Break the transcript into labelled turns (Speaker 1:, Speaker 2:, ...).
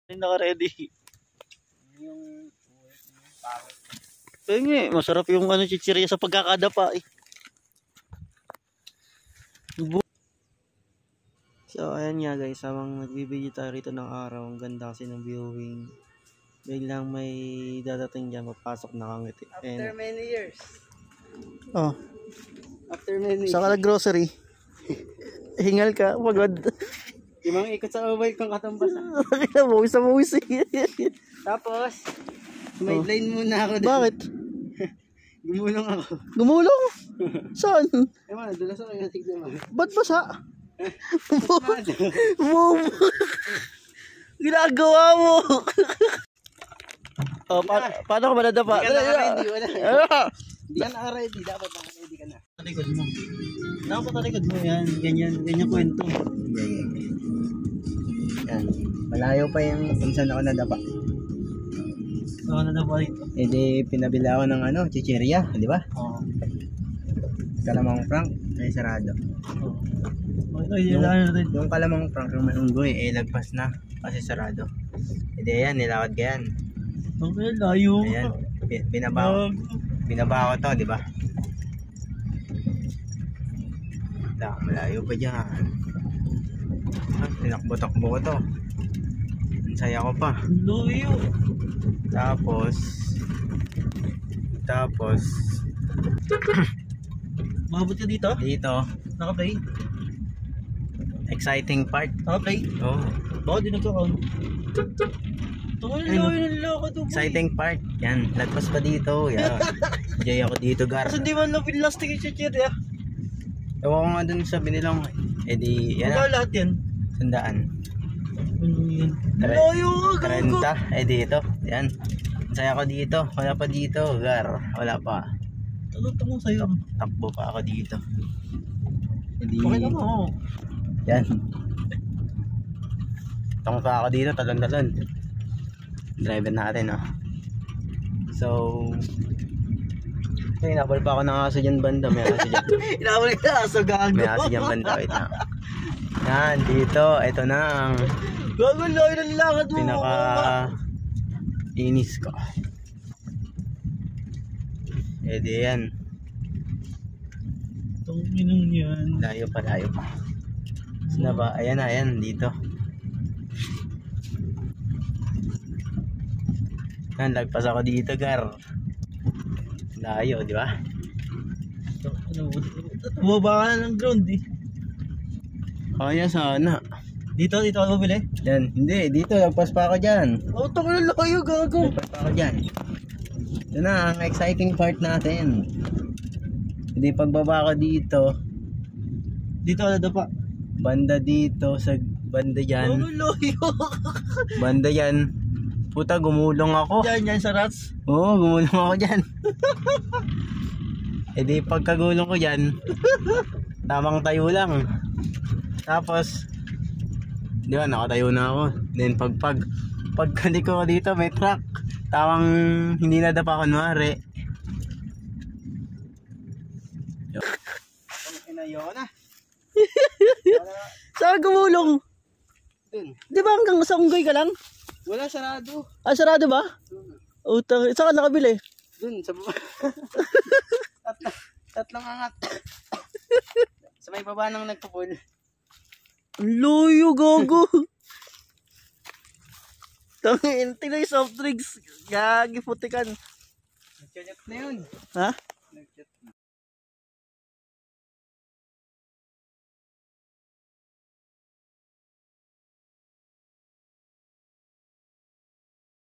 Speaker 1: Naka-ready.
Speaker 2: Yung pangit.
Speaker 1: Kaya nga masarap yung chichirya sa pagkakadapa eh. So ayan nga guys, habang nagbibideo tayo rito ng araw, ang ganda kasi ng viewing. Biglang may dadating dyan, papasok na kangiti.
Speaker 2: After many years.
Speaker 1: Oh.
Speaker 2: After many years.
Speaker 1: Saka grocery. Hingal ka, pagod.
Speaker 2: Imang ikot sa ubay kong katambasan.
Speaker 1: Mawis na mawis eh.
Speaker 2: Tapos, sideline muna ako doon.
Speaker 1: Bakit?
Speaker 2: Gumulong ako.
Speaker 1: Gumulong? Saan?
Speaker 2: Ewan, dulas ako yung tignan mo.
Speaker 1: Ba't basa? Move! Ginagawa mo! Oh, paano ka manadapa?
Speaker 2: Hindi ka naka-ready, wala. Hindi ka naka-ready, dapat naka-ready ka na.
Speaker 1: Talikod mo. Dapat talikod mo yan. Ganyan kwento.
Speaker 2: Yan. Malayo pa yung kung saan ako nadapa.
Speaker 1: Oo, nadapa dito.
Speaker 2: E di pinabila ako ng chichirya, di ba?
Speaker 1: Oo.
Speaker 2: Kalamang Frank, ay sarado.
Speaker 1: Oo. Okay, natin.
Speaker 2: Yung kalamang Frank, yung malunggoy, lagpas na kasi sarado. E di ayan, nilakad ka yan.
Speaker 1: Okay, layo.
Speaker 2: Ayan, binaba ko to, di ba? Malayo pa dyan. Tinakbo-takbo ko to. Ang saya ko pa.
Speaker 1: Layo.
Speaker 2: Tapos
Speaker 1: Mabot ka dito?
Speaker 2: dito,
Speaker 1: Naka-play?
Speaker 2: exciting part.
Speaker 1: Naka-play?
Speaker 2: Oh,
Speaker 1: Bakit di nagkakaon? Tungkol layo ng lakad mo.
Speaker 2: exciting part. Yan, lagpas pa dito. Yeah. Enjoy ako dito, gar.
Speaker 1: Kasi di man lang pinlastic yung chichirya.
Speaker 2: Ewan ko nga dun sa binilang. E di, yan
Speaker 1: Ano
Speaker 2: na,
Speaker 1: lahat yan?
Speaker 2: 100.
Speaker 1: Ano yan?
Speaker 2: Tara-
Speaker 1: Layo ka, gago.
Speaker 2: 30. Dito. Yan. Saya ko dito. Wala pa dito, gar. Wala pa.
Speaker 1: Tanong sa'yo.
Speaker 2: Takbo pa ako dito. E di,
Speaker 1: Okay na mo.
Speaker 2: yan. Takbo pa ako dito, talon-talon. Driver natin, oh. So, inabol pa ako ng aso dyan banda. May aso dyan.
Speaker 1: Inawal ka, aso gago.
Speaker 2: May aso dyan banda. Wait na. Yan, dito. Ito na ang
Speaker 1: Gago, layo ng lakad mo.
Speaker 2: pinaka inis ko. Eh di yan.
Speaker 1: Tungkinong yan.
Speaker 2: Layo pa. Saan ba? Ayan, dito. Yan, lagpas ako dito, gar. Layo, di ba?
Speaker 1: Bumaba ka na ng ground eh.
Speaker 2: Kaya sana.
Speaker 1: Dito ako bumili?
Speaker 2: Yan, hindi. Dito, lagpas pa ako dyan.
Speaker 1: Oh, tungkol layo, gago.
Speaker 2: Lagpas pa ako dyan. Ito na, ang exciting part natin. Hindi, pagbaba ko dito,
Speaker 1: Dito ka na dapa.
Speaker 2: banda dito, sa banda dyan.
Speaker 1: Oh, layo.
Speaker 2: Banda yan. Puta, gumulong ako.
Speaker 1: Yan sa rats.
Speaker 2: Oo, gumulong ako dyan. E di pagkagulong ko dyan, tamang tayo lang. Tapos, di ba, nakatayo na ako. Then pagkaliko ko dito, may truck. Tamang hindi na dapa kunwari. Inayo na.
Speaker 1: Saan gumulong?
Speaker 2: Dun.
Speaker 1: Di ba hanggang sa unggoy ka lang?
Speaker 2: Wala, sarado.
Speaker 1: Ah, sarado ba? Utang, saan ka nakabili?
Speaker 2: Dun, sa baba. Tatlong angat. Sa may baba nang nagpupul.
Speaker 1: Luyo, gago. Tangin, tingnan yung soft drinks. Gagi, putikan.
Speaker 2: Nagchat na yun.
Speaker 1: Ha?
Speaker 2: Nagchat na.